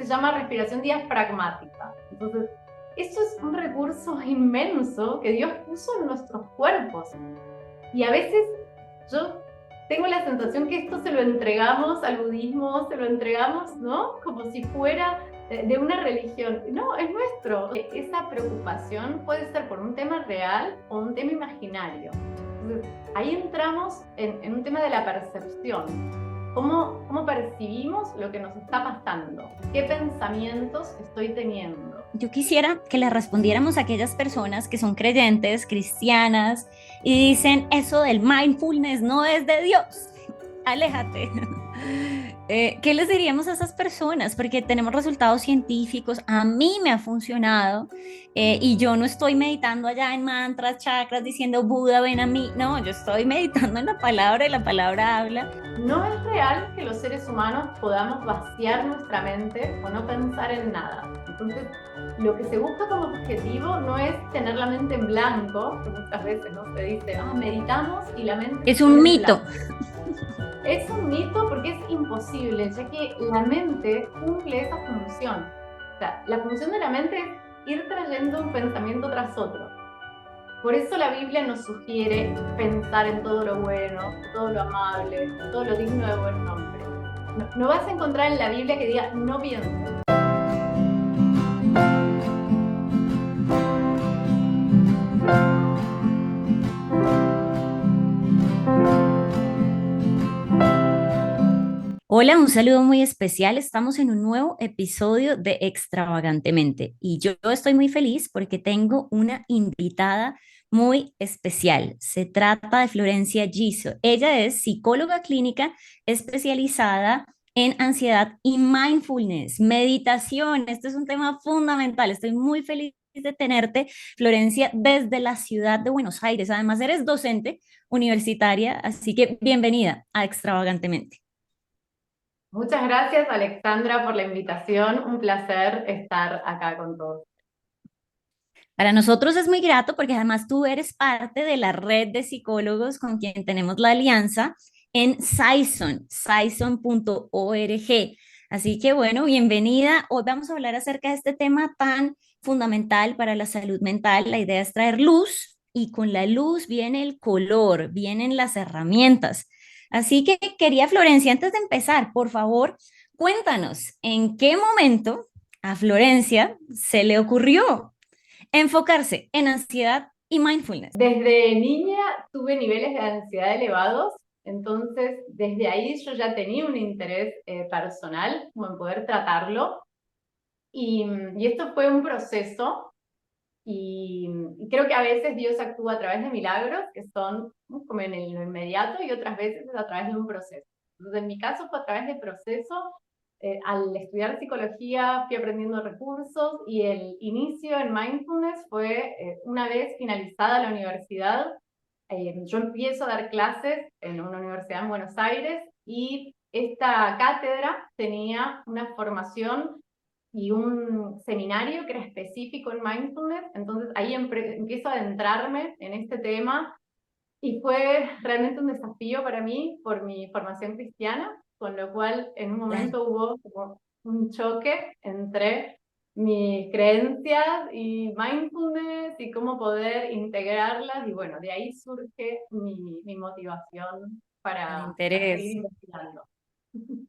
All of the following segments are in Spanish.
se llama respiración diafragmática. Entonces, eso es un recurso inmenso que Dios puso en nuestros cuerpos. Y a veces yo tengo la sensación que esto se lo entregamos al budismo, se lo entregamos, ¿no? Como si fuera de una religión. No, es nuestro. Esa preocupación puede ser por un tema real o un tema imaginario. Entonces, ahí entramos en un tema de la percepción. ¿Cómo percibimos lo que nos está pasando? ¿Qué pensamientos estoy teniendo? Yo quisiera que le respondiéramos a aquellas personas que son creyentes, cristianas, y dicen, eso del mindfulness no es de Dios, aléjate. ¿Qué les diríamos a esas personas? Porque tenemos resultados científicos, a mí me ha funcionado, y yo no estoy meditando allá en mantras, chakras, diciendo Buda, ven a mí. No, yo estoy meditando en la palabra y la palabra habla. No es real que los seres humanos podamos vaciar nuestra mente o no pensar en nada. Entonces, lo que se busca como objetivo no es tener la mente en blanco, que muchas veces no se dice, meditamos y la mente Es se un queda en mito. blanco. Es un mito porque es imposible, ya que la mente cumple esa función. O sea, la función de la mente es ir trayendo un pensamiento tras otro. Por eso la Biblia nos sugiere pensar en todo lo bueno, todo lo amable, todo lo digno de buen nombre. No vas a encontrar en la Biblia que diga no pienses. Hola, un saludo muy especial. Estamos en un nuevo episodio de Extravagantemente y yo estoy muy feliz porque tengo una invitada muy especial. Se trata de Florencia Giso. Ella es psicóloga clínica especializada en ansiedad y mindfulness, meditación. Este es un tema fundamental. Estoy muy feliz de tenerte, Florencia, desde la ciudad de Buenos Aires. Además, eres docente universitaria, así que bienvenida a Extravagantemente. Muchas gracias, Alexandra, por la invitación. Un placer estar acá con todos. Para nosotros es muy grato porque además tú eres parte de la red de psicólogos con quien tenemos la alianza en Saison, saison.org. Así que bueno, bienvenida. Hoy vamos a hablar acerca de este tema tan fundamental para la salud mental. La idea es traer luz y con la luz viene el color, vienen las herramientas. Así que quería Florencia, antes de empezar, por favor, cuéntanos en qué momento a Florencia se le ocurrió enfocarse en ansiedad y mindfulness. Desde niña tuve niveles de ansiedad elevados, entonces desde ahí yo ya tenía un interés personal como en poder tratarlo y esto fue un proceso y creo que a veces Dios actúa a través de milagros que son como en lo inmediato y otras veces es a través de un proceso. Entonces en mi caso fue a través del proceso. Al estudiar psicología fui aprendiendo recursos y el inicio en mindfulness fue una vez finalizada la universidad. Yo empiezo a dar clases en una universidad en Buenos Aires y esta cátedra tenía una formación y un seminario que era específico en mindfulness, entonces ahí empiezo a adentrarme en este tema y fue realmente un desafío para mí por mi formación cristiana, con lo cual en un Claro. momento hubo como un choque entre mis creencias y mindfulness y cómo poder integrarlas y bueno, de ahí surge mi motivación El para seguir interés. investigando.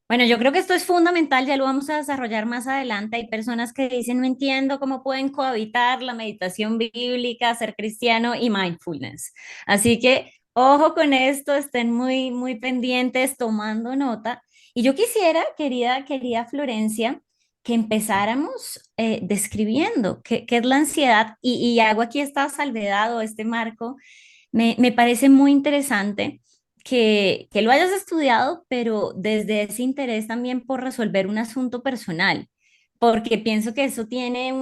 Bueno, yo creo que esto es fundamental, ya lo vamos a desarrollar más adelante. Hay personas que dicen, no entiendo cómo pueden cohabitar la meditación bíblica, ser cristiano y mindfulness. Así que ojo con esto, estén muy, muy pendientes, tomando nota. Y yo quisiera, querida Florencia, que empezáramos describiendo qué es la ansiedad y hago aquí esta salvedad o este marco. Me parece muy interesante que lo hayas estudiado, pero desde ese interés también por resolver un asunto personal, porque pienso que eso tiene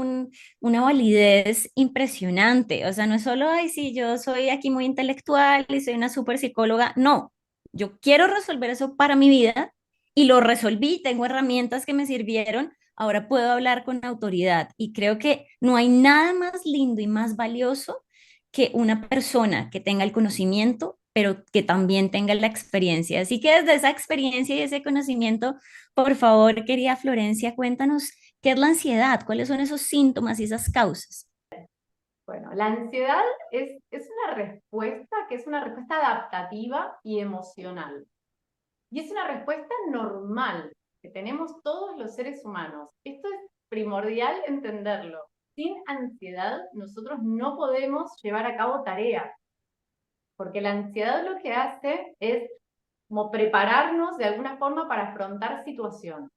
una validez impresionante. O sea, no es solo, ay, sí, yo soy aquí muy intelectual y soy una súper psicóloga. No, yo quiero resolver eso para mi vida y lo resolví, tengo herramientas que me sirvieron. Ahora puedo hablar con autoridad y creo que no hay nada más lindo y más valioso que una persona que tenga el conocimiento pero que también tenga la experiencia. Así que desde esa experiencia y ese conocimiento, por favor, querida Florencia, cuéntanos qué es la ansiedad, cuáles son esos síntomas y esas causas. Bueno, la ansiedad es una respuesta que es una respuesta adaptativa y emocional. Y es una respuesta normal que tenemos todos los seres humanos. Esto es primordial entenderlo. Sin ansiedad nosotros no podemos llevar a cabo tareas, porque la ansiedad lo que hace es como prepararnos de alguna forma para afrontar situaciones.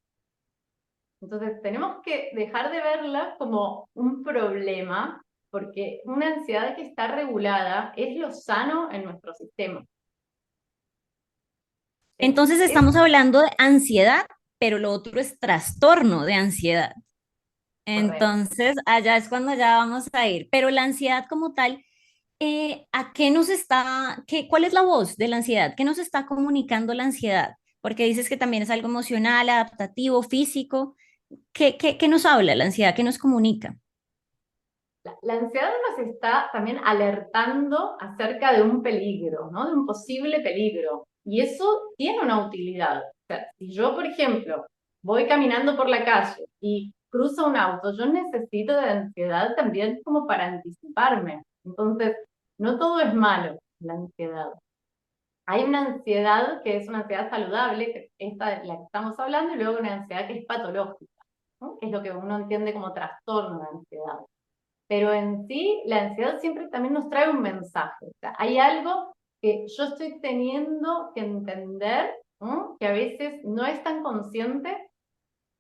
Entonces tenemos que dejar de verla como un problema, porque una ansiedad que está regulada es lo sano en nuestro sistema. Entonces Es estamos hablando de ansiedad, pero lo otro es trastorno de ansiedad. correcto. Entonces, allá es cuando ya vamos a ir. Pero la ansiedad como tal, ¿a qué nos está, cuál es la voz de la ansiedad? ¿Qué nos está comunicando la ansiedad? Porque dices que también es algo emocional, adaptativo, físico. ¿Qué nos habla la ansiedad? ¿Qué nos comunica? La ansiedad nos está también alertando acerca de un peligro, ¿no? De un posible peligro. Y eso tiene una utilidad. O sea, si yo, por ejemplo, voy caminando por la calle y cruza un auto, yo necesito de ansiedad también como para anticiparme. Entonces, no todo es malo, la ansiedad. Hay una ansiedad que es una ansiedad saludable, que esta de la que estamos hablando, y luego una ansiedad que es patológica, ¿no? Que es lo que uno entiende como trastorno de ansiedad. Pero en sí, la ansiedad siempre también nos trae un mensaje. O sea, hay algo que yo estoy teniendo que entender, ¿no? Que a veces no es tan consciente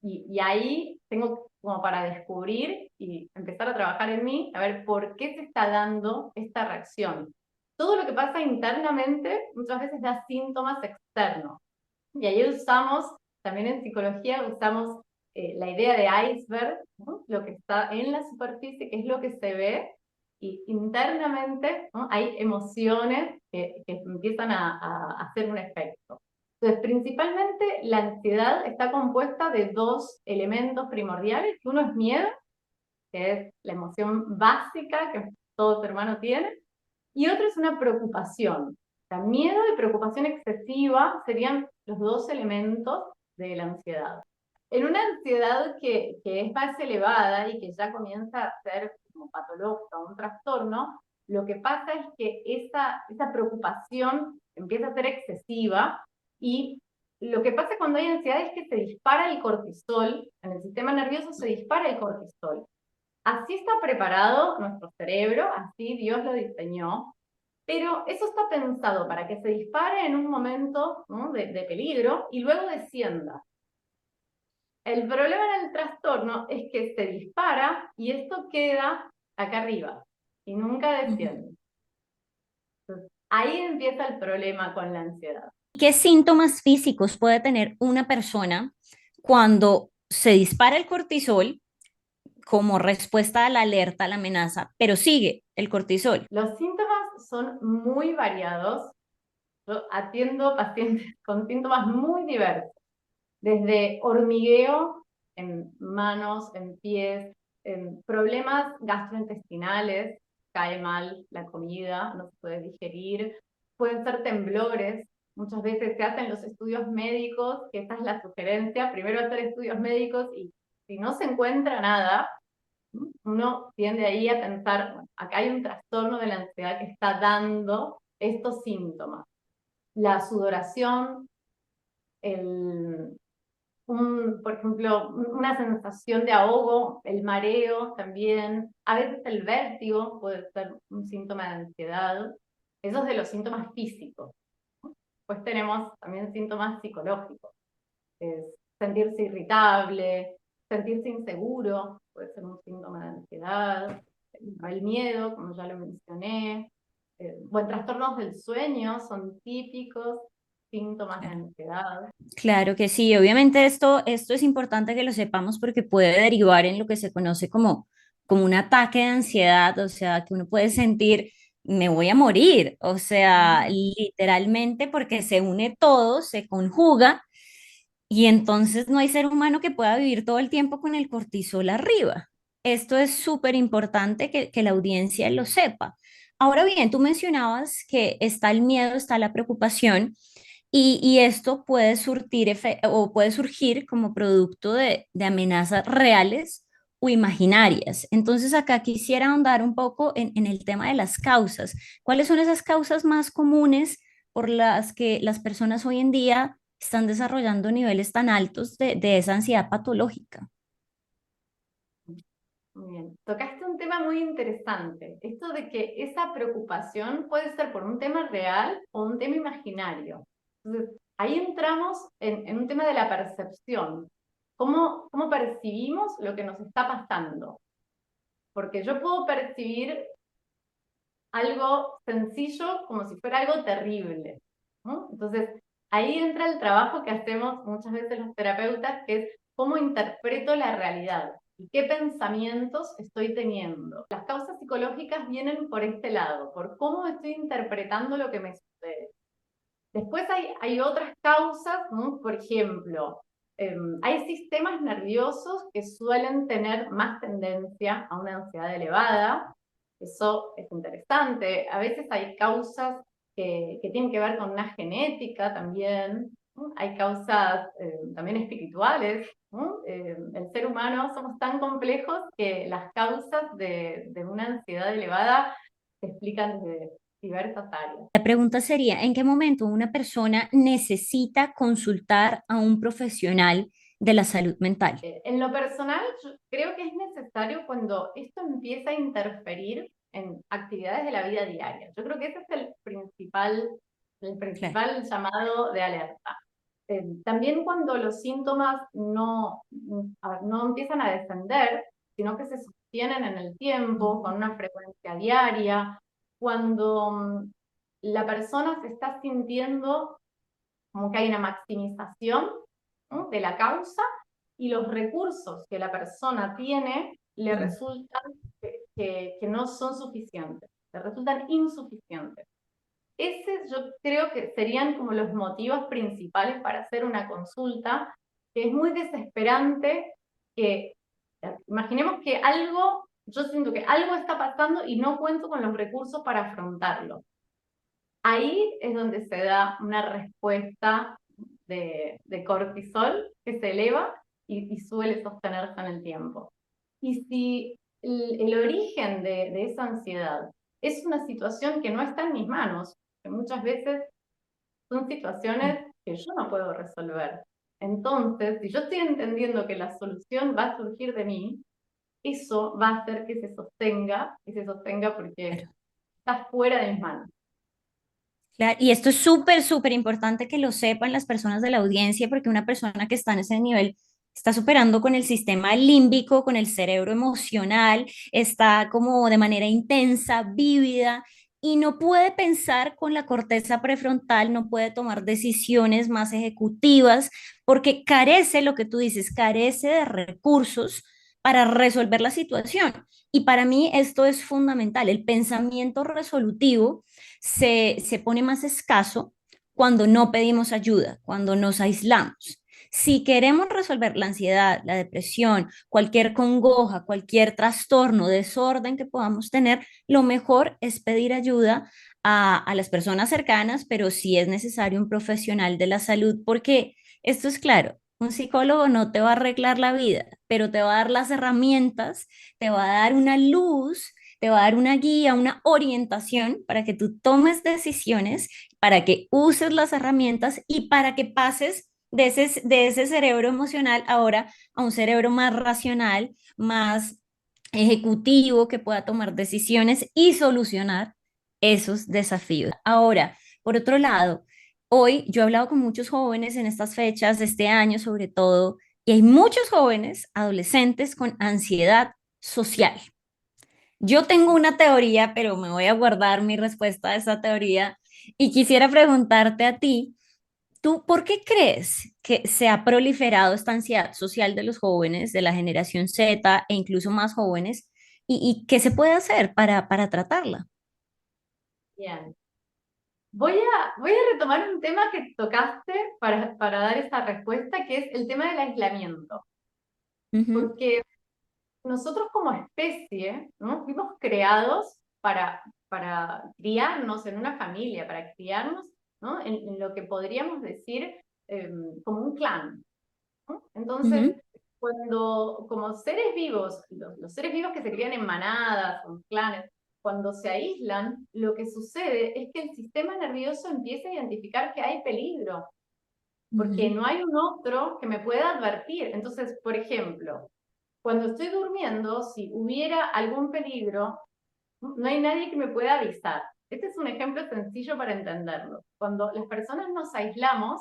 y ahí tengo como para descubrir y empezar a trabajar en mí, a ver por qué se está dando esta reacción. Todo lo que pasa internamente muchas veces da síntomas externos. Y ahí usamos, también en psicología, usamos la idea de iceberg, ¿no? Lo que está en la superficie, que es lo que se ve, y internamente, ¿no? Hay emociones que empiezan a hacer un efecto. Entonces, principalmente la ansiedad está compuesta de dos elementos primordiales. Uno es miedo, que es la emoción básica que todo ser humano tiene, y otro es una preocupación. O sea, miedo y preocupación excesiva serían los dos elementos de la ansiedad. En una ansiedad que es más elevada y que ya comienza a ser como patológica, un trastorno, lo que pasa es que esa preocupación empieza a ser excesiva y lo que pasa cuando hay ansiedad es que se dispara el cortisol, en el sistema nervioso se dispara el cortisol. Así está preparado nuestro cerebro, así Dios lo diseñó, pero eso está pensado para que se dispare en un momento, ¿no? de peligro y luego descienda. El problema en el trastorno es que se dispara y esto queda acá arriba y nunca Ujú. desciende. Entonces, ahí empieza el problema con la ansiedad. ¿Qué síntomas físicos puede tener una persona cuando se dispara el cortisol como respuesta a la alerta, a la amenaza, pero sigue el cortisol? Los síntomas son muy variados. Yo atiendo pacientes con síntomas muy diversos, desde hormigueo en manos, en pies, en problemas gastrointestinales, cae mal la comida, no se puede digerir, pueden ser temblores. Muchas veces se hacen los estudios médicos, que esa es la sugerencia, primero hacer estudios médicos y si no se encuentra nada, uno tiende ahí a pensar, bueno, acá hay un trastorno de la ansiedad que está dando estos síntomas. La sudoración, el, por ejemplo, una sensación de ahogo, el mareo también, a veces el vértigo puede ser un síntoma de ansiedad, esos de los síntomas físicos. Pues tenemos también síntomas psicológicos, es sentirse irritable, sentirse inseguro, puede ser un síntoma de ansiedad, el miedo, como ya lo mencioné, bueno, trastornos del sueño son típicos síntomas de ansiedad. Claro que sí, obviamente esto es importante que lo sepamos porque puede derivar en lo que se conoce como un ataque de ansiedad, o sea, que uno puede sentir, me voy a morir, o sea, literalmente porque se une todo, se conjuga y entonces no hay ser humano que pueda vivir todo el tiempo con el cortisol arriba. Esto es súper importante que la audiencia lo sepa. Ahora bien, tú mencionabas que está el miedo, está la preocupación y esto puede o puede surgir como producto de amenazas reales o imaginarias. Entonces acá quisiera ahondar un poco en el tema de las causas. ¿Cuáles son esas causas más comunes por las que las personas hoy en día están desarrollando niveles tan altos de esa ansiedad patológica? Muy bien. Tocaste un tema muy interesante, esto de que esa preocupación puede ser por un tema real o un tema imaginario. Entonces, ahí entramos en un tema de la percepción. ¿Cómo percibimos lo que nos está pasando? Porque yo puedo percibir algo sencillo como si fuera algo terrible, ¿no? Entonces, ahí entra el trabajo que hacemos muchas veces los terapeutas, que es cómo interpreto la realidad y qué pensamientos estoy teniendo. Las causas psicológicas vienen por este lado, por cómo estoy interpretando lo que me sucede. Después hay otras causas, ¿no? Por ejemplo, hay sistemas nerviosos que suelen tener más tendencia a una ansiedad elevada. Eso es interesante. A veces hay causas que tienen que ver con una genética también, ¿no? Hay causas también espirituales, ¿no? El ser humano somos tan complejos que las causas de una ansiedad elevada se explican desde diversas áreas. La pregunta sería, ¿en qué momento una persona necesita consultar a un profesional de la salud mental? En lo personal, yo creo que es necesario cuando esto empieza a interferir en actividades de la vida diaria. Yo creo que ese es el Claro. principal llamado de alerta. También cuando los síntomas no empiezan a descender, sino que se sostienen en el tiempo, Ujú. con una frecuencia diaria, cuando la persona se está sintiendo como que hay una maximización, ¿no?, de la causa y los recursos que la persona tiene le Mm. resultan que no son suficientes, le resultan insuficientes. Ese yo creo que serían como los motivos principales para hacer una consulta, que es muy desesperante que, imaginemos que yo siento que algo está pasando y no cuento con los recursos para afrontarlo. Ahí es donde se da una respuesta de cortisol que se eleva y suele sostenerse en el tiempo. Y si el origen de esa ansiedad es una situación que no está en mis manos, que muchas veces son situaciones que yo no puedo resolver. Entonces, si yo estoy entendiendo que la solución va a surgir de mí, eso va a hacer que se sostenga porque Claro. está fuera de mis manos. Claro, y esto es súper, súper importante que lo sepan las personas de la audiencia, porque una persona que está en ese nivel está superando con el sistema límbico, con el cerebro emocional, está como de manera intensa, vívida, y no puede pensar con la corteza prefrontal, no puede tomar decisiones más ejecutivas, porque carece, lo que tú dices, carece de recursos para resolver la situación. Y para mí esto es fundamental, el pensamiento resolutivo se pone más escaso cuando no pedimos ayuda, cuando nos aislamos. Si queremos resolver la ansiedad, la depresión, cualquier congoja, cualquier trastorno, desorden que podamos tener, lo mejor es pedir ayuda a las personas cercanas, pero si es necesario un profesional de la salud, porque esto es claro, un psicólogo no te va a arreglar la vida, pero te va a dar las herramientas, te va a dar una luz, te va a dar una guía, una orientación para que tú tomes decisiones, para que uses las herramientas y para que pases de ese cerebro emocional ahora a un cerebro más racional, más ejecutivo, que pueda tomar decisiones y solucionar esos desafíos. Ahora, por otro lado, hoy yo he hablado con muchos jóvenes en estas fechas de este año sobre todo, y hay muchos jóvenes, adolescentes con ansiedad social. Yo tengo una teoría, pero me voy a guardar mi respuesta a esa teoría y quisiera preguntarte a ti, ¿tú por qué crees que se ha proliferado esta ansiedad social de los jóvenes, de la generación Z e incluso más jóvenes? ¿Y qué se puede hacer para tratarla? Bien. Voy a retomar un tema que tocaste para dar esa respuesta, que es el tema del aislamiento. Ujú. Porque nosotros como especie, ¿no?, fuimos creados para para criarnos en una familia, para criarnos, ¿no? En lo que podríamos decir como un clan, ¿no? Entonces, Ujú, cuando como seres vivos, los seres vivos que se crían en manadas o en clanes, cuando se aíslan, lo que sucede es que el sistema nervioso empieza a identificar que hay peligro, porque ujú. no hay un otro que me pueda advertir. Entonces, por ejemplo, cuando estoy durmiendo, si hubiera algún peligro, no hay nadie que me pueda avisar. Este es un ejemplo sencillo para entenderlo. Cuando las personas nos aislamos,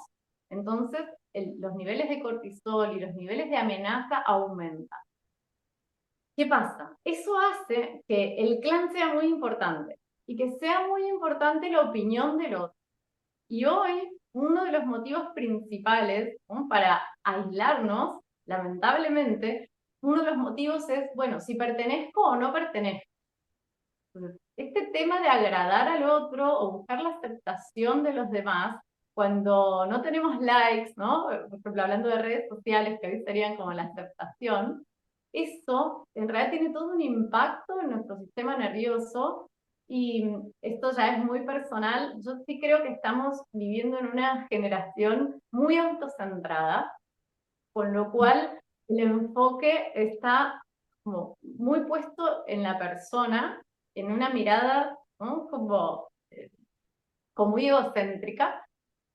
entonces los niveles de cortisol y los niveles de amenaza aumentan. ¿Qué pasa? Eso hace que el clan sea muy importante y que sea muy importante la opinión del otro. Y hoy, uno de los motivos principales, ¿no?, para aislarnos, lamentablemente, uno de los motivos es, bueno, si pertenezco o no pertenezco. Entonces, este tema de agradar al otro o buscar la aceptación de los demás, cuando no tenemos likes, ¿no? Por ejemplo, hablando de redes sociales, que hoy serían como la aceptación, eso en realidad tiene todo un impacto en nuestro sistema nervioso y esto ya es muy personal. Yo sí creo que estamos viviendo en una generación muy autocentrada, con lo cual el enfoque está como muy puesto en la persona, en una mirada, ¿no?, como muy egocéntrica,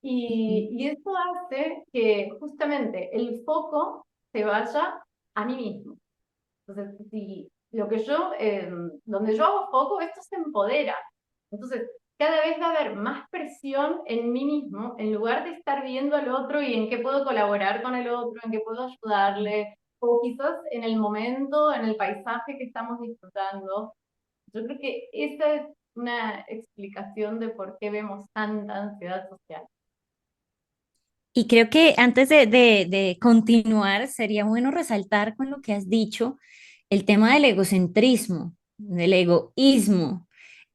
y eso hace que justamente el foco se vaya a mí mismo. Entonces, si lo que yo, donde yo hago foco, esto se empodera. Entonces, cada vez va a haber más presión en mí mismo, en lugar de estar viendo al otro y en qué puedo colaborar con el otro, en qué puedo ayudarle, o quizás en el momento, en el paisaje que estamos disfrutando. Yo creo que esa es una explicación de por qué vemos tanta ansiedad social. Y creo que antes de continuar, sería bueno resaltar con lo que has dicho el tema del egocentrismo, del egoísmo,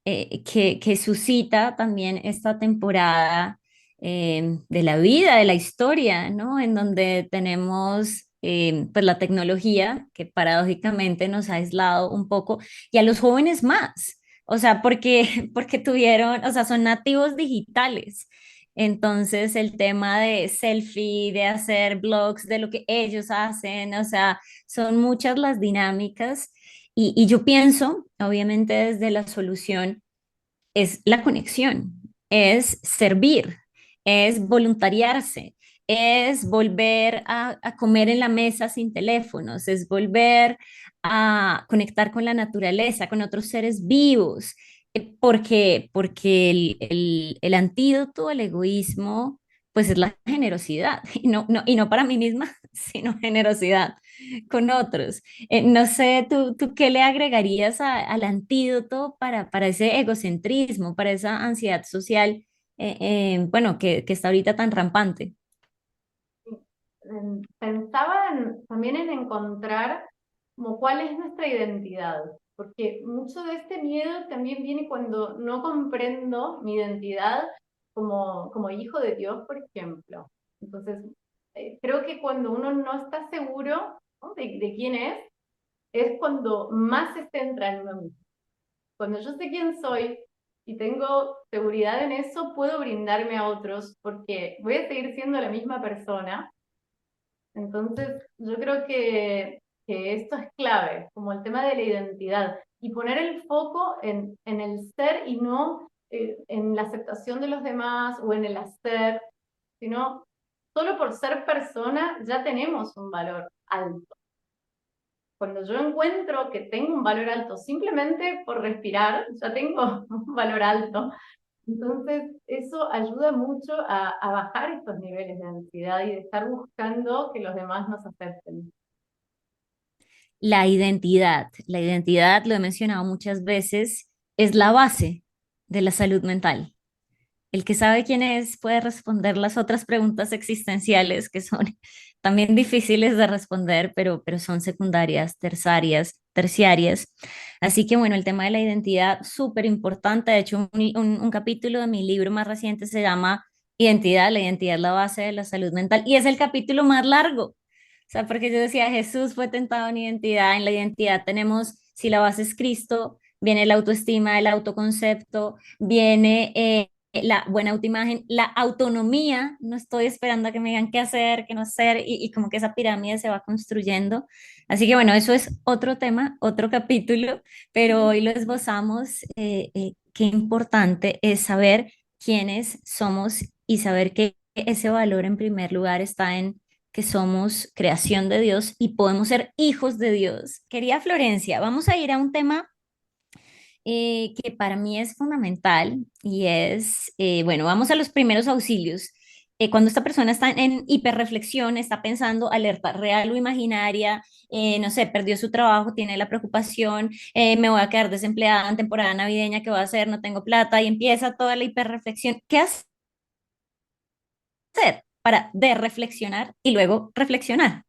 que suscita también esta temporada de la vida, de la historia, ¿no? En donde tenemos pues la tecnología que paradójicamente nos ha aislado un poco y a los jóvenes más, o sea, porque tuvieron, o sea, son nativos digitales. Entonces, el tema de selfie, de hacer blogs de lo que ellos hacen, o sea, son muchas las dinámicas y yo pienso, obviamente desde la solución, es la conexión, es servir, es voluntariarse, es volver a comer en la mesa sin teléfonos, es volver a conectar con la naturaleza, con otros seres vivos, porque el antídoto al egoísmo, pues es la generosidad, y no para mí misma, sino generosidad con otros. No sé, ¿tú qué le agregarías al antídoto para ese egocentrismo, para esa ansiedad social, bueno, que está ahorita tan rampante? Pensaba también en encontrar como cuál es nuestra identidad, porque mucho de este miedo también viene cuando no comprendo mi identidad como hijo de Dios, por ejemplo. Entonces, creo que cuando uno no está seguro, ¿no?, de quién es cuando más se centra en uno mismo. Cuando yo sé quién soy y tengo seguridad en eso, puedo brindarme a otros porque voy a seguir siendo la misma persona. Entonces, yo creo que esto es clave, como el tema de la identidad, y poner el foco en el ser y no en la aceptación de los demás o en el hacer, sino solo por ser persona ya tenemos un valor alto. Cuando yo encuentro que tengo un valor alto simplemente por respirar, ya tengo un valor alto. Entonces, eso ayuda mucho a bajar estos niveles de ansiedad y de estar buscando que los demás nos acepten. La identidad, lo he mencionado muchas veces, es la base de la salud mental. El que sabe quién es puede responder las otras preguntas existenciales que son también difíciles de responder, pero son secundarias, terciarias. Así que bueno, el tema de la identidad, súper importante. De hecho, un capítulo de mi libro más reciente se llama Identidad, la identidad es la base de la salud mental y es el capítulo más largo. O sea, porque yo decía, Jesús fue tentado en identidad, en la identidad tenemos, si la base es Cristo, viene la autoestima, el autoconcepto, viene la buena autoimagen, la autonomía, no estoy esperando a que me digan qué hacer, qué no hacer, y como que esa pirámide se va construyendo. Así que bueno, eso es otro tema, otro capítulo, pero hoy lo esbozamos. Qué importante es saber quiénes somos y saber que ese valor en primer lugar está en que somos creación de Dios y podemos ser hijos de Dios. Querida Florencia, vamos a ir a un tema que para mí es fundamental y es, bueno, vamos a los primeros auxilios. Cuando esta persona está en hiperreflexión, está pensando alerta real o imaginaria, no sé, perdió su trabajo, tiene la preocupación, me voy a quedar desempleada en temporada navideña, ¿qué voy a hacer? No tengo plata y empieza toda la hiperreflexión. ¿Qué hacer para de reflexionar y luego reflexionar?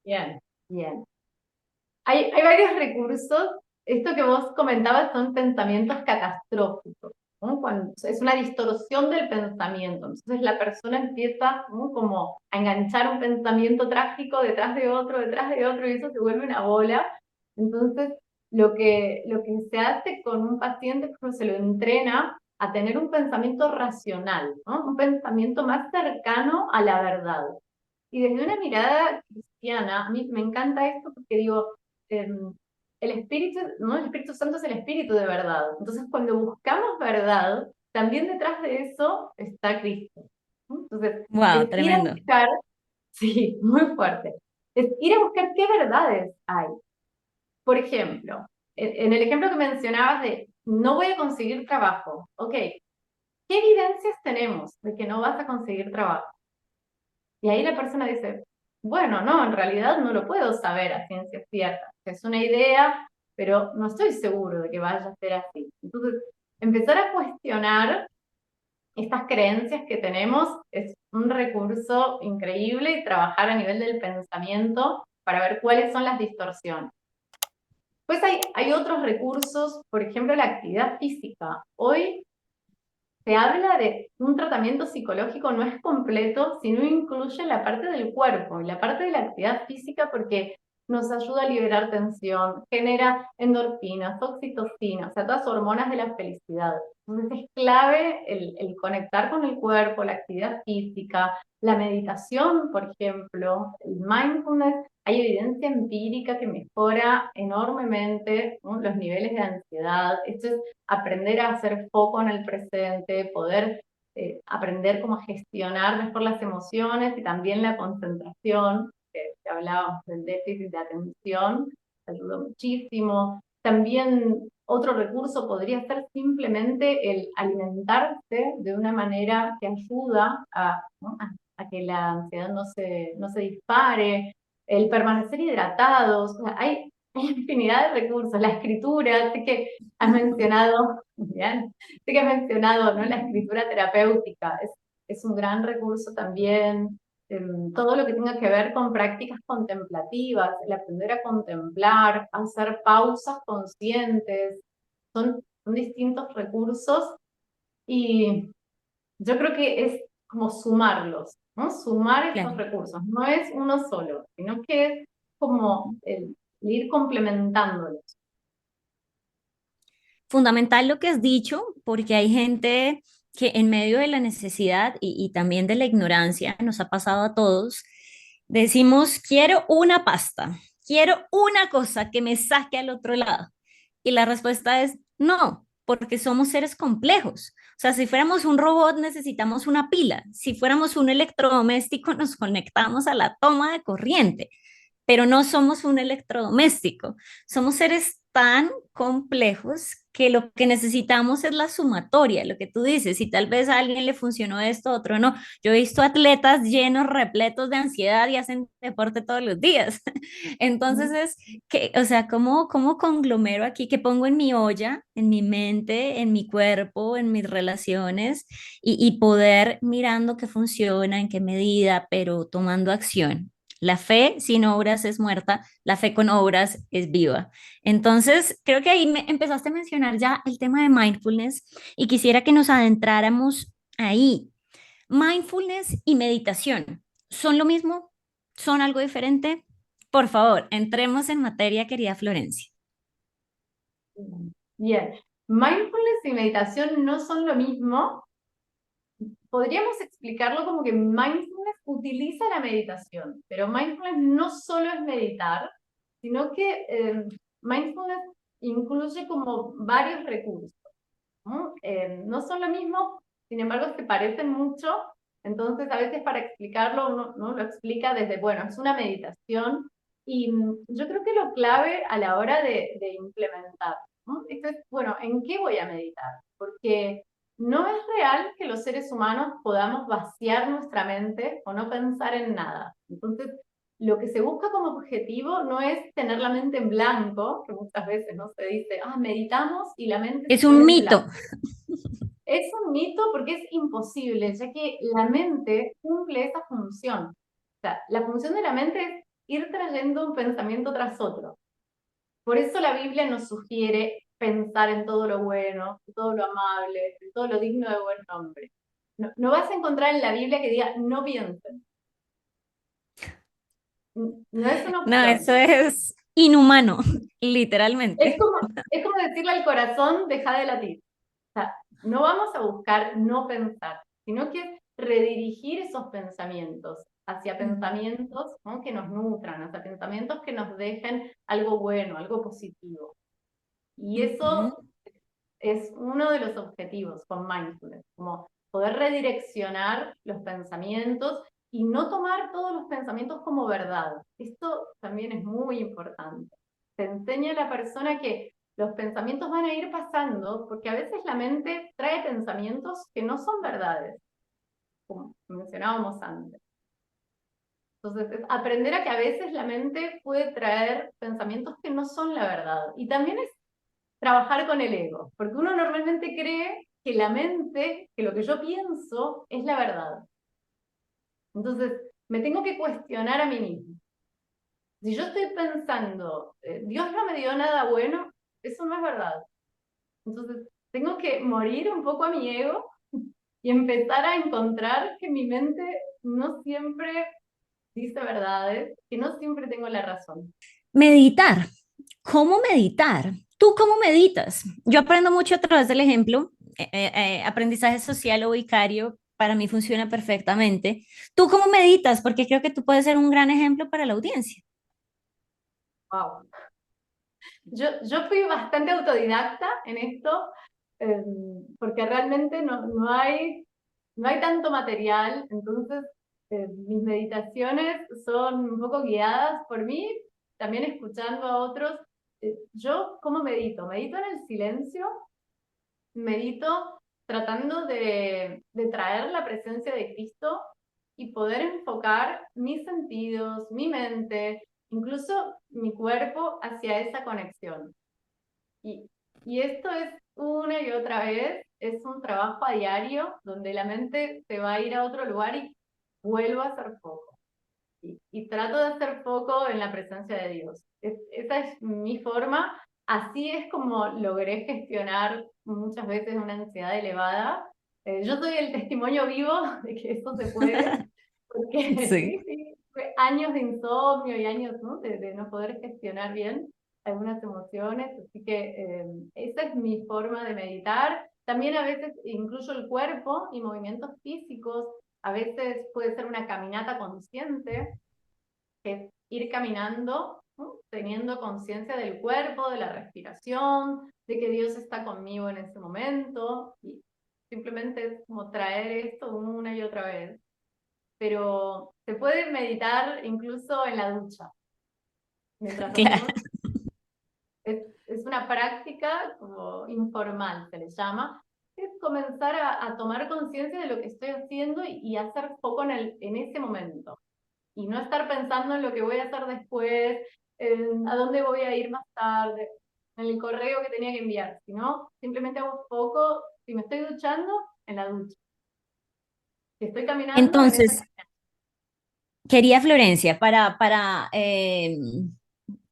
Bien, bien. Hay varios recursos. Esto que vos comentabas son pensamientos catastróficos, ¿no? Cuando es una distorsión del pensamiento. Entonces la persona empieza, ¿no?, como a enganchar un pensamiento trágico detrás de otro, y eso se vuelve una bola. Entonces, lo que se hace con un paciente es que se lo entrena a tener un pensamiento racional, ¿no? Un pensamiento más cercano a la verdad. Y desde una mirada cristiana, a mí me encanta esto porque digo, el Espíritu, ¿no? El Espíritu Santo es el Espíritu de verdad. Entonces, cuando buscamos verdad, también detrás de eso está Cristo, ¿no? Entonces, Wow, es ir a tremendo. buscar, sí, muy fuerte, es ir a buscar qué verdades hay. Por ejemplo, en el ejemplo que mencionabas de no voy a conseguir trabajo, ok, ¿qué evidencias tenemos de que no vas a conseguir trabajo? Y ahí la persona dice, bueno, no, en realidad no lo puedo saber a ciencia cierta. Es una idea, pero no estoy seguro de que vaya a ser así. Entonces, empezar a cuestionar estas creencias que tenemos es un recurso increíble, y trabajar a nivel del pensamiento para ver cuáles son las distorsiones. Pues hay otros recursos, por ejemplo, la actividad física. Hoy se habla de un tratamiento psicológico no es completo si no incluye la parte del cuerpo y la parte de la actividad física, porque nos ayuda a liberar tensión, genera endorfinas, oxitocina, o sea, todas hormonas de la felicidad. Entonces es clave el conectar con el cuerpo, la actividad física, la meditación, por ejemplo, el mindfulness. Hay evidencia empírica que mejora enormemente, ¿no?, los niveles de ansiedad. Esto es aprender a hacer foco en el presente, poder aprender cómo gestionar mejor las emociones y también la concentración, que hablábamos del déficit de atención, ayuda muchísimo. También otro recurso podría ser simplemente el alimentarse de una manera que ayuda a, ¿no?, a que la ansiedad no se dispare, el permanecer hidratados. O sea, hay infinidad de recursos, la escritura, sé que has mencionado, bien, sé que has mencionado, ¿no?, la escritura terapéutica, es un gran recurso también. Todo lo que tenga que ver con prácticas contemplativas, el aprender a contemplar, hacer pausas conscientes, son distintos recursos, y yo creo que es como sumarlos, ¿no? Sumar estos Claro. recursos, no es uno solo, sino que es como el ir complementándolos. Fundamental lo que has dicho, porque hay gente que en medio de la necesidad y también de la ignorancia, nos ha pasado a todos, decimos, quiero una pasta, quiero una cosa que me saque al otro lado. Y la respuesta es no, porque somos seres complejos. O sea, si fuéramos un robot necesitamos una pila, si fuéramos un electrodoméstico nos conectamos a la toma de corriente, pero no somos un electrodoméstico. Somos seres tan complejos que lo que necesitamos es la sumatoria, lo que tú dices, y tal vez a alguien le funcionó esto, a otro no. Yo he visto atletas llenos, repletos de ansiedad y hacen deporte todos los días. Entonces es que, o sea, ¿cómo conglomero aquí? ¿Qué pongo en mi olla, en mi mente, en mi cuerpo, en mis relaciones y poder mirando qué funciona, en qué medida, pero tomando acción? La fe sin obras es muerta, la fe con obras es viva. Entonces, creo que ahí me empezaste a mencionar ya el tema de mindfulness y quisiera que nos adentráramos ahí. Mindfulness y meditación, ¿son lo mismo? ¿Son algo diferente? Por favor, entremos en materia, querida Florencia. Bien, mindfulness y meditación no son lo mismo. Podríamos explicarlo como que mindfulness utiliza la meditación, pero mindfulness no solo es meditar, sino que mindfulness incluye como varios recursos, ¿no? No son lo mismo, sin embargo se parecen mucho, entonces a veces para explicarlo uno, ¿no? Lo explica desde, bueno, es una meditación, y yo creo que lo clave a la hora de implementar, ¿no? Esto es, bueno, ¿en qué voy a meditar? Porque no es real que los seres humanos podamos vaciar nuestra mente o no pensar en nada. Entonces, lo que se busca como objetivo no es tener la mente en blanco, que muchas veces no se dice, ah, meditamos y la mente se Es un pone en mito. blanco. Es un mito porque es imposible, ya que la mente cumple esa función. O sea, la función de la mente es ir trayendo un pensamiento tras otro. Por eso la Biblia nos sugiere pensar en todo lo bueno, en todo lo amable, en todo lo digno de buen nombre. No, no vas a encontrar en la Biblia que diga no piensen. No es una No, opción. eso es inhumano, Es literalmente. como, es como decirle al corazón, deja de latir. O sea, no vamos a buscar no pensar, sino que redirigir esos pensamientos hacia pensamientos, ¿no? Que nos nutran, hacia pensamientos que nos dejen algo bueno, algo positivo. Y Ujú. eso es uno de los objetivos con mindfulness, como poder redireccionar los pensamientos y no tomar todos los pensamientos como verdad. Esto también es muy importante. Se enseña a la persona que los pensamientos van a ir pasando porque a veces la mente trae pensamientos que no son verdades, como mencionábamos antes. Entonces, es aprender a que a veces la mente puede traer pensamientos que no son la verdad. Y también es trabajar con el ego, porque uno normalmente cree que la mente, que lo que yo pienso es la verdad. Entonces, me tengo que cuestionar a mí mismo. Si yo estoy pensando, Dios no me dio nada bueno, eso no es verdad. Entonces, tengo que morir un poco a mi ego y empezar a encontrar que mi mente no siempre dice verdades, que no siempre tengo la razón. Meditar. ¿Cómo meditar? ¿Tú cómo meditas? Yo aprendo mucho a través del ejemplo. Aprendizaje social o vicario para mí funciona perfectamente. ¿Tú cómo meditas? Porque creo que tú puedes ser un gran ejemplo para la audiencia. Wow. Yo fui bastante autodidacta en esto, eh, porque realmente no hay tanto material, entonces mis meditaciones son un poco guiadas por mí, también escuchando a otros. Yo, ¿cómo medito? Medito en el silencio, medito tratando de traer la presencia de Cristo y poder enfocar mis sentidos, mi mente, incluso mi cuerpo hacia esa conexión. Y, y esto es una y otra vez, es un trabajo a diario donde la mente se va a ir a otro lugar y vuelvo a hacer foco. Y trato de hacer foco en la presencia de Dios. Esa es mi forma. Así es como logré gestionar muchas veces una ansiedad elevada. Yo soy el testimonio vivo de que eso se puede, porque Sí. sí, sí, fue años de insomnio y años, ¿no? de no poder gestionar bien algunas emociones, así que esa es mi forma de meditar. También a veces incluyo el cuerpo y movimientos físicos, a veces puede ser una caminata consciente, que es ir caminando, ¿no? Teniendo conciencia del cuerpo, de la respiración, de que Dios está conmigo en ese momento, y simplemente es como traer esto una y otra vez. Pero se puede meditar incluso en la ducha, mientras Claro. hacemos, es una práctica como informal, se le llama, es comenzar a tomar conciencia de lo que estoy haciendo y hacer foco en ese momento y no estar pensando en lo que voy a hacer después, en a dónde voy a ir más tarde, en el correo que tenía que enviar, sino simplemente hago foco, si me estoy duchando, en la ducha, si estoy caminando, en esa Entonces, caminata. quería Florencia, para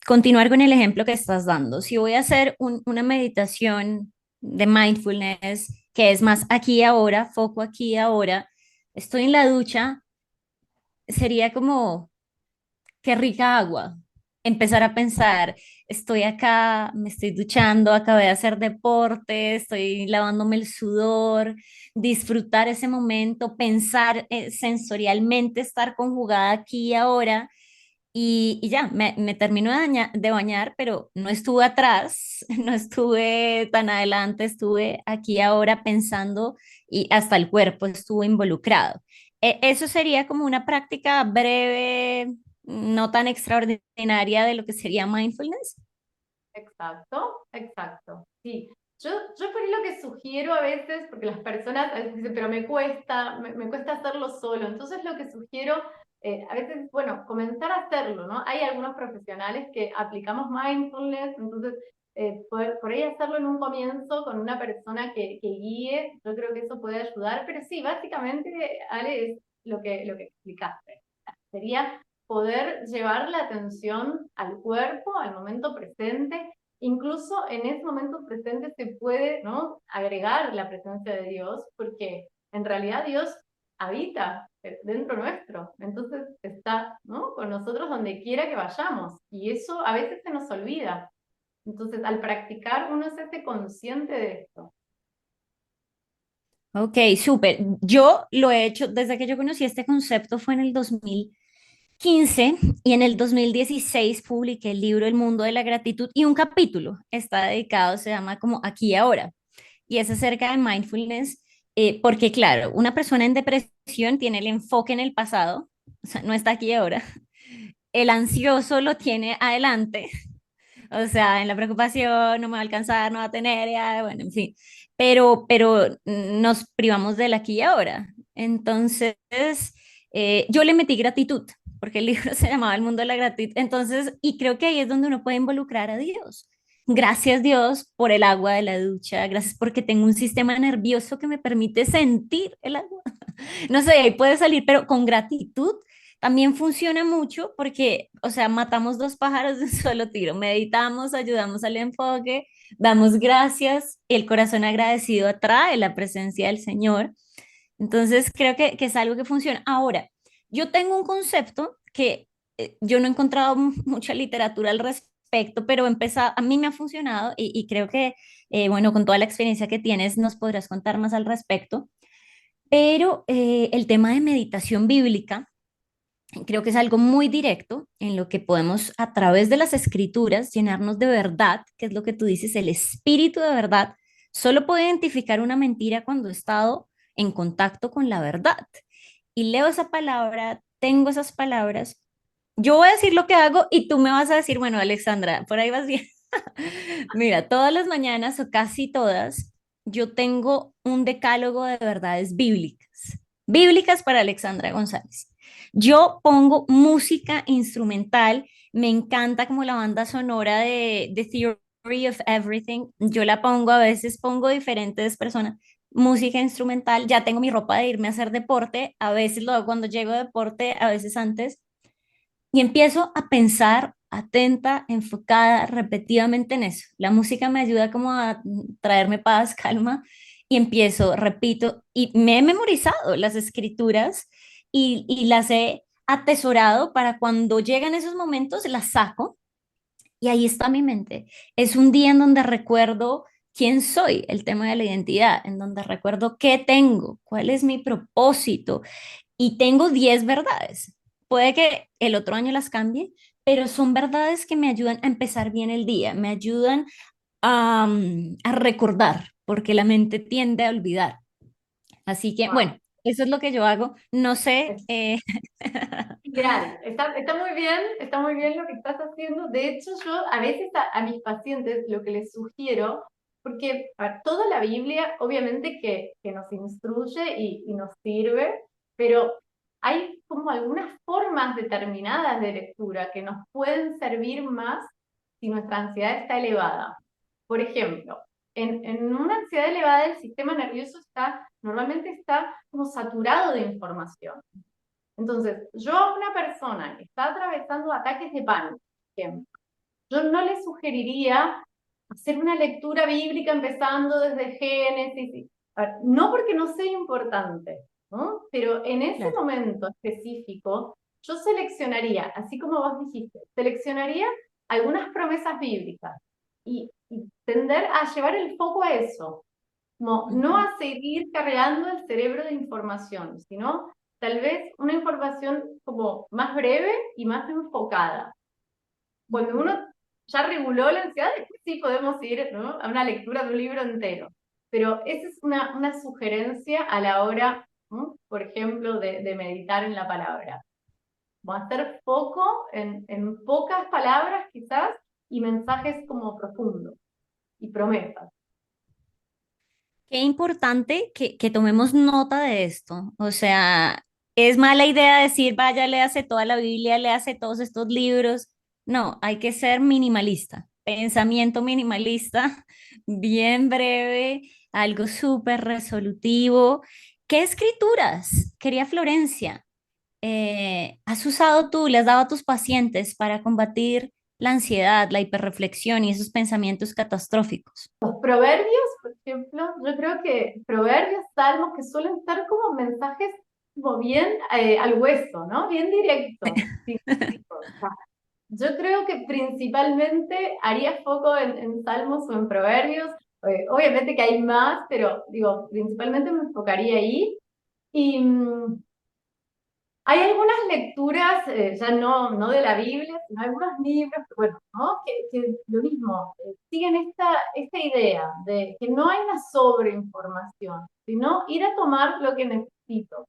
continuar con el ejemplo que estás dando, si voy a hacer una meditación de mindfulness, que es más aquí y ahora, foco aquí y ahora, estoy en la ducha, sería como, qué rica agua. empezar a pensar, estoy acá, me estoy duchando, acabé de hacer deporte, estoy lavándome el sudor, disfrutar ese momento, pensar sensorialmente, estar conjugada aquí y ahora. Y ya, me termino de bañar, pero no estuve atrás, no estuve tan adelante, estuve aquí ahora pensando y hasta el cuerpo estuvo involucrado. Eso sería como una práctica breve, no tan extraordinaria de lo que sería mindfulness. Exacto, exacto. Sí. Yo por ahí lo que sugiero a veces, porque las personas a veces dicen, pero me cuesta hacerlo solo. Entonces lo que sugiero, a veces, bueno, comenzar a hacerlo, ¿no? Hay algunos profesionales que aplicamos mindfulness, entonces por ahí hacerlo en un comienzo con una persona que guíe, yo creo que eso puede ayudar, pero sí, básicamente, Ale, es lo que explicaste. Sería poder llevar la atención al cuerpo, al momento presente. Incluso en ese momento presente se puede, ¿no?, agregar la presencia de Dios, porque en realidad Dios habita dentro nuestro. Entonces está, ¿no?, con nosotros donde quiera que vayamos. Y eso a veces se nos olvida. Entonces, al practicar, uno se hace consciente de esto. Ok, súper. Yo lo he hecho desde que yo conocí este concepto fue en el 2015 y en el 2016 publiqué el libro El mundo de la gratitud y un capítulo está dedicado, se llama como Aquí y Ahora y es acerca de mindfulness, porque claro, una persona en depresión tiene el enfoque en el pasado, o sea, no está aquí y ahora. El ansioso lo tiene adelante, o sea, en la preocupación, no me va a alcanzar, no va a tener, ya, bueno, en fin. Pero nos privamos del aquí y ahora. Entonces, yo le metí gratitud, porque el libro se llamaba El mundo de la gratitud. Entonces, y creo que ahí es donde uno puede involucrar a Dios. Gracias Dios por el agua de la ducha, gracias porque tengo un sistema nervioso que me permite sentir el agua. No sé, ahí puede salir, pero con gratitud también funciona mucho porque, o sea, matamos dos pájaros de un solo tiro. Meditamos, ayudamos al enfoque, damos gracias, el corazón agradecido atrae la presencia del Señor. Entonces, creo que es algo que funciona. Ahora, yo tengo un concepto que yo no he encontrado mucha literatura al respecto, pero a mí me ha funcionado y creo que, bueno, con toda la experiencia que tienes, nos podrás contar más al respecto. Pero el tema de meditación bíblica creo que es algo muy directo en lo que podemos a través de las escrituras llenarnos de verdad, que es lo que tú dices, el espíritu de verdad. Solo puedo identificar una mentira cuando he estado en contacto con la verdad. Y leo esa palabra, tengo esas palabras. Yo voy a decir lo que hago y tú me vas a decir, bueno, Alexandra, por ahí vas bien. Mira, todas las mañanas o casi todas, yo tengo un decálogo de verdades bíblicas, bíblicas para Alexandra González. Yo pongo música instrumental, me encanta como la banda sonora de The Theory of Everything, yo la pongo, a veces pongo diferentes personas, música instrumental, ya tengo mi ropa de irme a hacer deporte, a veces lo hago cuando llego de deporte, a veces antes, y empiezo a pensar atenta, enfocada, repetidamente en eso. La música me ayuda como a traerme paz, calma, y empiezo, repito, y me he memorizado las escrituras y las he atesorado para cuando llegan esos momentos, las saco y ahí está mi mente. Es un día en donde recuerdo quién soy, el tema de la identidad, en donde recuerdo qué tengo, cuál es mi propósito, y tengo 10 verdades. Puede que el otro año las cambie, pero son verdades que me ayudan a empezar bien el día, me ayudan a recordar, porque la mente tiende a olvidar. Así que, Wow. bueno, eso es lo que yo hago. No sé. Ideal, está muy bien lo que estás haciendo. De hecho, yo a veces a mis pacientes lo que les sugiero, porque a ver, toda la Biblia obviamente que nos instruye y nos sirve, pero hay como algunas formas determinadas de lectura que nos pueden servir más si nuestra ansiedad está elevada. Por ejemplo, en una ansiedad elevada el sistema nervioso normalmente está como saturado de información. Entonces, yo a una persona que está atravesando ataques de pánico, por ejemplo, yo no le sugeriría hacer una lectura bíblica empezando desde Génesis. A ver, no porque no sea importante, ¿no? Pero en ese Claro. momento específico, yo seleccionaría, así como vos dijiste, seleccionaría algunas promesas bíblicas y tender a llevar el foco a eso, como no a seguir cargando el cerebro de información, sino tal vez una información como más breve y más enfocada. Cuando uno ya reguló la ansiedad, después sí podemos ir, ¿no?, a una lectura de un libro entero. Pero esa es una sugerencia a la hora, ¿no?, por ejemplo, de meditar en la palabra. Vamos a hacer foco en pocas palabras quizás y mensajes como profundos y promesas. Qué importante que tomemos nota de esto. O sea, es mala idea decir, vaya, léase toda la Biblia, léase todos estos libros. No, hay que ser minimalista. Pensamiento minimalista, bien breve, algo súper resolutivo. ¿Qué escrituras, quería Florencia, has usado tú, le has dado a tus pacientes para combatir la ansiedad, la hiperreflexión y esos pensamientos catastróficos? Los proverbios, por ejemplo, yo creo que proverbios, salmos, que suelen ser como mensajes como bien al hueso, ¿no? Bien directos. Sí, o sea, yo creo que principalmente haría foco en salmos o en proverbios. Obviamente que hay más, pero digo, principalmente me enfocaría ahí. Y hay algunas lecturas, ya no de la Biblia, sino algunos libros, bueno, ¿no?, que lo mismo, siguen esta idea de que no hay una sobreinformación, sino ir a tomar lo que necesito,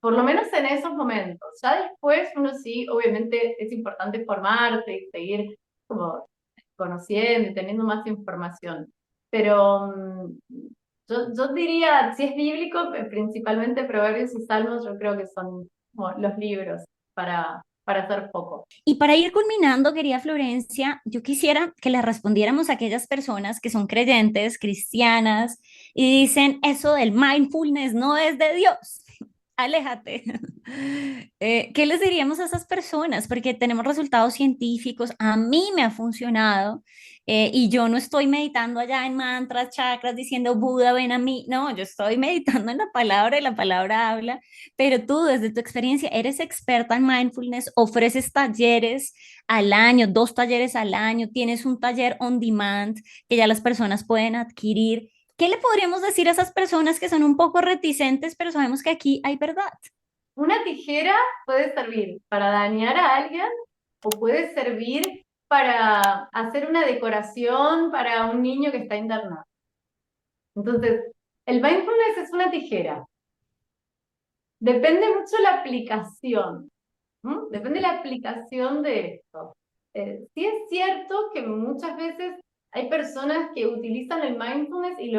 por lo menos en esos momentos. Ya después uno sí, obviamente es importante formarse y seguir como conociendo y teniendo más información, pero yo diría, si es bíblico, principalmente Proverbios y Salmos, yo creo que son como los libros para hacer foco. Y para ir culminando, querida Florencia, yo quisiera que le respondiéramos a aquellas personas que son creyentes, cristianas, y dicen, eso del mindfulness no es de Dios. Aléjate. ¿Qué les diríamos a esas personas? Porque tenemos resultados científicos, a mí me ha funcionado, y yo no estoy meditando allá en mantras, chakras, diciendo Buda, ven a mí. No, yo estoy meditando en la palabra y la palabra habla, pero tú desde tu experiencia eres experta en mindfulness, ofreces talleres al año, 2 talleres al año, tienes un taller on demand que ya las personas pueden adquirir. ¿Qué le podríamos decir a esas personas que son un poco reticentes, pero sabemos que aquí hay verdad? Una tijera puede servir para dañar a alguien o puede servir para hacer una decoración para un niño que está internado. Entonces, el mindfulness es una tijera. Depende mucho la aplicación. Depende de la aplicación de esto. Sí es cierto que muchas veces hay personas que utilizan el mindfulness y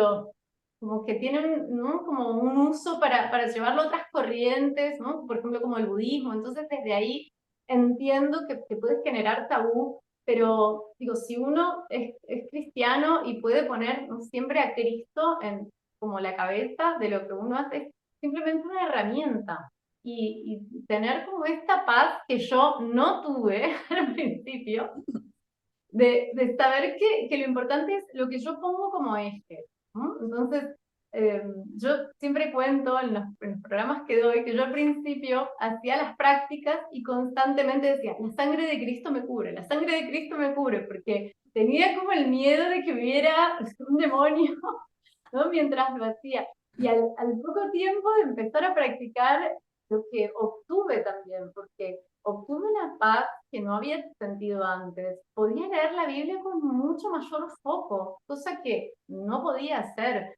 como que tienen, ¿no?, como un uso para llevarlo a otras corrientes, ¿no?, por ejemplo como el budismo. Entonces desde ahí entiendo que puede generar tabú, pero digo, si uno es cristiano y puede poner, ¿no?, siempre a Cristo en como la cabeza de lo que uno hace, es simplemente una herramienta. Y tener como esta paz que yo no tuve al principio, de saber que lo importante es lo que yo pongo como eje, ¿no? Entonces, yo siempre cuento en los programas que doy que yo al principio hacía las prácticas y constantemente decía, la sangre de Cristo me cubre, la sangre de Cristo me cubre, porque tenía como el miedo de que hubiera un demonio, ¿no?, mientras lo hacía. Y al poco tiempo de empezar a practicar, lo que obtuve también, porque obtuve una paz que no había sentido antes. Podía leer la Biblia con mucho mayor foco, cosa que no podía hacer.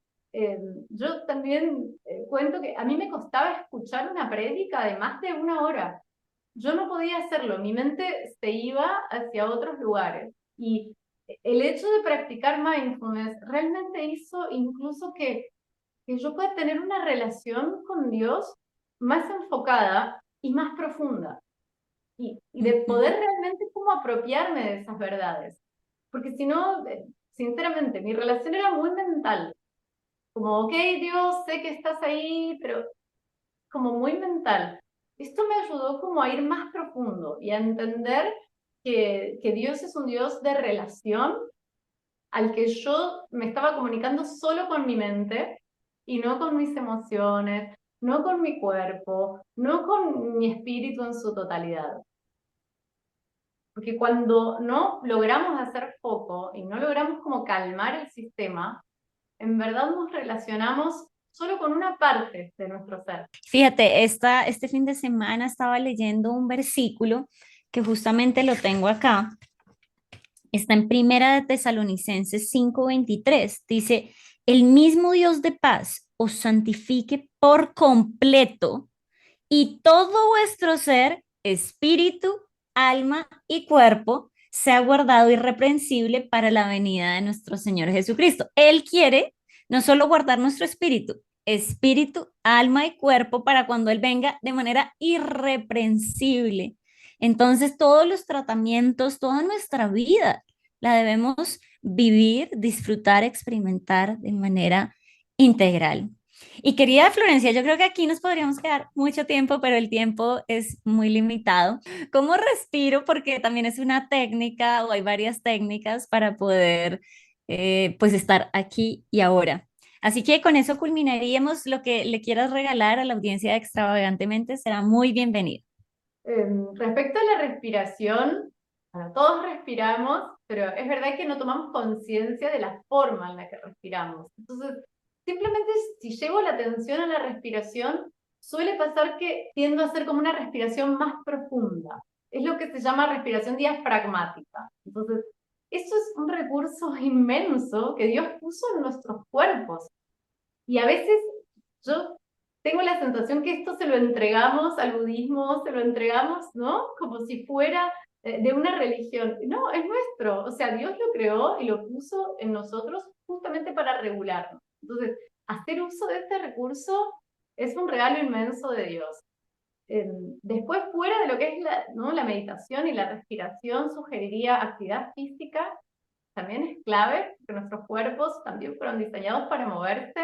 Yo también cuento que a mí me costaba escuchar una prédica de más de 1 hora. Yo no podía hacerlo, mi mente se iba hacia otros lugares. Y el hecho de practicar mindfulness realmente hizo incluso que yo pueda tener una relación con Dios más enfocada y más profunda. Y de poder realmente como apropiarme de esas verdades. Porque si no, sinceramente, mi relación era muy mental. Como, ok, Dios, sé que estás ahí, pero como muy mental. Esto me ayudó como a ir más profundo y a entender que Dios es un Dios de relación al que yo me estaba comunicando solo con mi mente y no con mis emociones. no con mi cuerpo, no con mi espíritu en su totalidad. Porque cuando no logramos hacer foco y no logramos como calmar el sistema, en verdad nos relacionamos solo con una parte de nuestro ser. Fíjate, este fin de semana estaba leyendo un versículo que justamente lo tengo acá. Está en Primera de Tesalonicenses 5:23. Dice, el mismo Dios de paz os santifique por completo y todo vuestro ser, espíritu, alma y cuerpo, sea guardado irreprensible para la venida de nuestro Señor Jesucristo. Él quiere no solo guardar nuestro espíritu, alma y cuerpo para cuando Él venga de manera irreprensible. Entonces, todos los tratamientos, toda nuestra vida la debemos vivir, disfrutar, experimentar de manera integral. Y querida Florencia, yo creo que aquí nos podríamos quedar mucho tiempo, pero el tiempo es muy limitado. ¿Cómo respiro? Porque también es una técnica o hay varias técnicas para poder pues estar aquí y ahora. Así que con eso culminaríamos. Lo que le quieras regalar a la audiencia de Extravagantemente será muy bienvenido. Respecto a la respiración, bueno, todos respiramos, pero es verdad que no tomamos conciencia de la forma en la que respiramos. Entonces, simplemente si llevo la atención a la respiración, suele pasar que tiendo a hacer como una respiración más profunda. Es lo que se llama respiración diafragmática. Entonces, eso es un recurso inmenso que Dios puso en nuestros cuerpos. Y a veces yo tengo la sensación que esto se lo entregamos al budismo, se lo entregamos, ¿no? Como si fuera de una religión. No, es nuestro. O sea, Dios lo creó y lo puso en nosotros justamente para regularnos. Entonces, hacer uso de este recurso es un regalo inmenso de Dios. Después, fuera de lo que es ¿no? la meditación y la respiración, sugeriría actividad física. También es clave, porque nuestros cuerpos también fueron diseñados para moverse.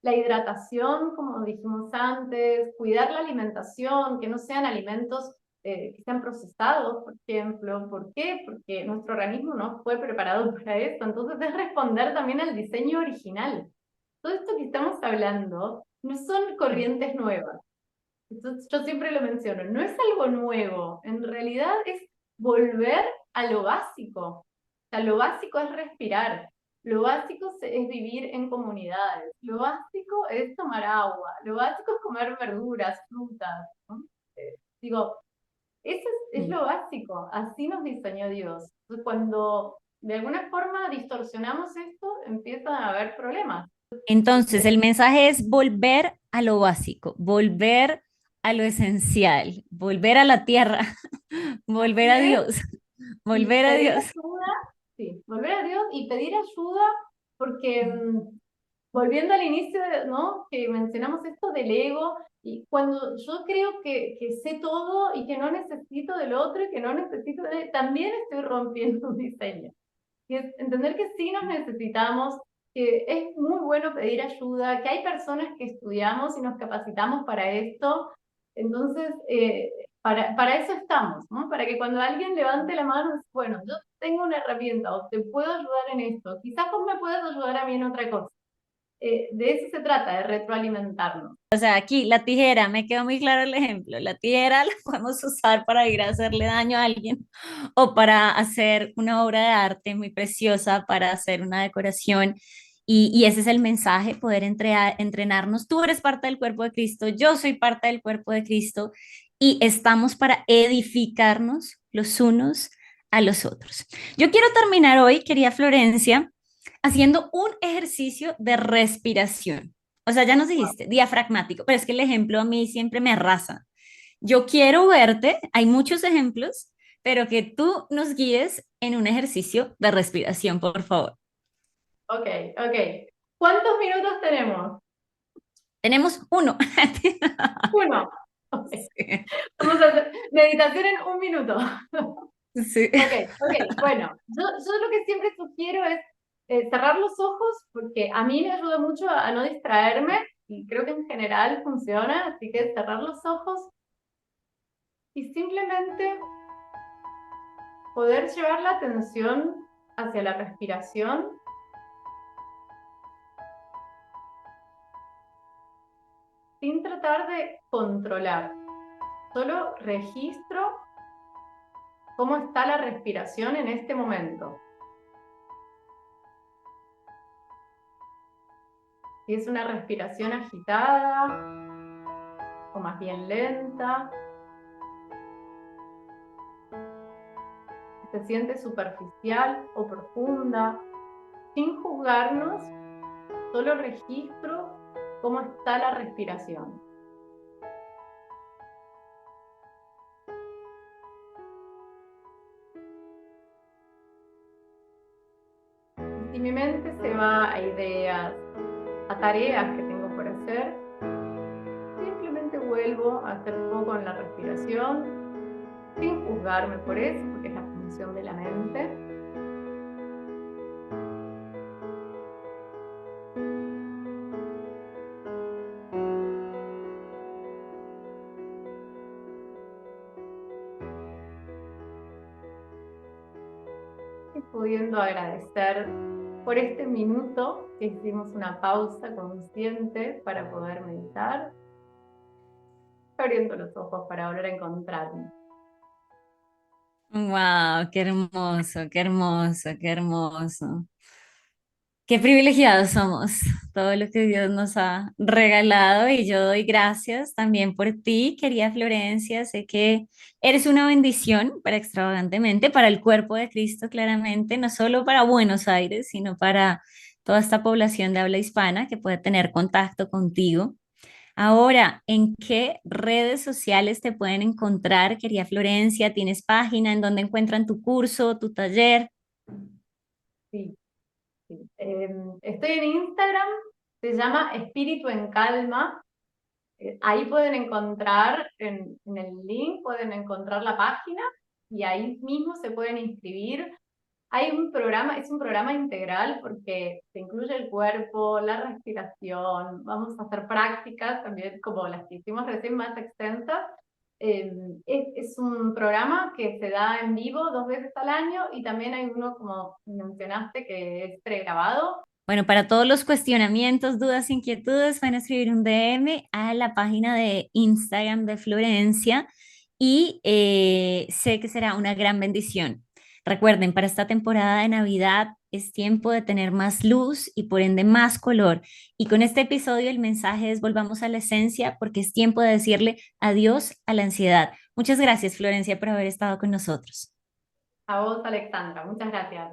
La hidratación, como dijimos antes, cuidar la alimentación, que no sean alimentos que sean procesados, por ejemplo. ¿Por qué? Porque nuestro organismo no fue preparado para eso. Entonces es responder también al diseño original. Todo esto que estamos hablando no son corrientes nuevas. Entonces, yo siempre lo menciono, no es algo nuevo, en realidad es volver a lo básico. O sea, lo básico es respirar, lo básico es vivir en comunidades, lo básico es tomar agua, lo básico es comer verduras, frutas, ¿no? Digo, eso es Mm. lo básico, así nos diseñó Dios. Entonces, cuando de alguna forma distorsionamos esto, empiezan a haber problemas. Entonces, el mensaje es volver a lo básico, volver a lo esencial, volver a la tierra, volver Así a es, Dios, y volver a pedir Dios. ayuda, sí, volver a Dios y pedir ayuda, porque volviendo al inicio, ¿no? Que mencionamos esto del ego, y cuando yo creo que sé todo y que no necesito del otro y que no necesito de él, también estoy rompiendo un diseño. Y es entender que sí nos necesitamos, que es muy bueno pedir ayuda, que hay personas que estudiamos y nos capacitamos para esto. Entonces, para eso estamos, ¿no? Para que cuando alguien levante la mano, bueno, yo tengo una herramienta o te puedo ayudar en esto, quizás vos me puedas ayudar a mí en otra cosa. De eso se trata, de retroalimentarnos. O sea, aquí la tijera, me quedó muy claro el ejemplo. La tijera la podemos usar para ir a hacerle daño a alguien o para hacer una obra de arte muy preciosa, para hacer una decoración. Y ese es el mensaje, poder entrenarnos. Tú eres parte del cuerpo de Cristo, yo soy parte del cuerpo de Cristo y estamos para edificarnos los unos a los otros. Yo quiero terminar hoy, querida Florencia, haciendo un ejercicio de respiración. O sea, ya nos dijiste, diafragmático, pero es que el ejemplo a mí siempre me arrasa. Yo quiero verte, hay muchos ejemplos, pero que tú nos guíes en un ejercicio de respiración, por favor. Ok, ok. ¿Cuántos minutos tenemos? Tenemos uno. Uno. Ok. Vamos a hacer meditación en un minuto. Sí. Ok, ok, bueno, yo lo que siempre sugiero es cerrar los ojos porque a mí me ayuda mucho a no distraerme y creo que en general funciona, así que cerrar los ojos y simplemente poder llevar la atención hacia la respiración sin tratar tratar de controlar. Solo registro cómo está la respiración en este momento. Si es una respiración agitada o más bien lenta. Si se siente superficial o profunda. Sin juzgarnos, solo registro cómo está la respiración. Si mi mente se va a ideas, a tareas que tengo por hacer, simplemente vuelvo a hacer foco en la respiración, sin juzgarme por eso, porque es la función de la mente. Y pudiendo agradecer por este minuto que hicimos una pausa consciente para poder meditar, abriendo los ojos para volver a encontrarme. Wow, qué hermoso, qué hermoso, qué hermoso. Qué privilegiados somos, todo lo que Dios nos ha regalado y yo doy gracias también por ti, querida Florencia. Sé que eres una bendición para Extravagantemente, para el cuerpo de Cristo claramente, no solo para Buenos Aires, sino para toda esta población de habla hispana que puede tener contacto contigo. Ahora, ¿en qué redes sociales te pueden encontrar, querida Florencia? ¿Tienes página en donde encuentran tu curso, tu taller? Sí, sí. Estoy en Instagram, se llama Espíritu en Calma. Ahí pueden encontrar, en el link, pueden encontrar la página y ahí mismo se pueden inscribir. Hay un programa, es un programa integral porque se incluye el cuerpo, la respiración, vamos a hacer prácticas también como las que hicimos recién más extensas. Es un programa que se da en vivo 2 veces al año y también hay uno, como mencionaste, que es pregrabado. Bueno, para todos los cuestionamientos, dudas, inquietudes, pueden escribir un DM a la página de Instagram de Florencia y sé que será una gran bendición. Recuerden, para esta temporada de Navidad es tiempo de tener más luz y por ende más color. Y con este episodio el mensaje es volvamos a la esencia porque es tiempo de decirle adiós a la ansiedad. Muchas gracias, Florencia, por haber estado con nosotros. A vos, Alexandra, muchas gracias.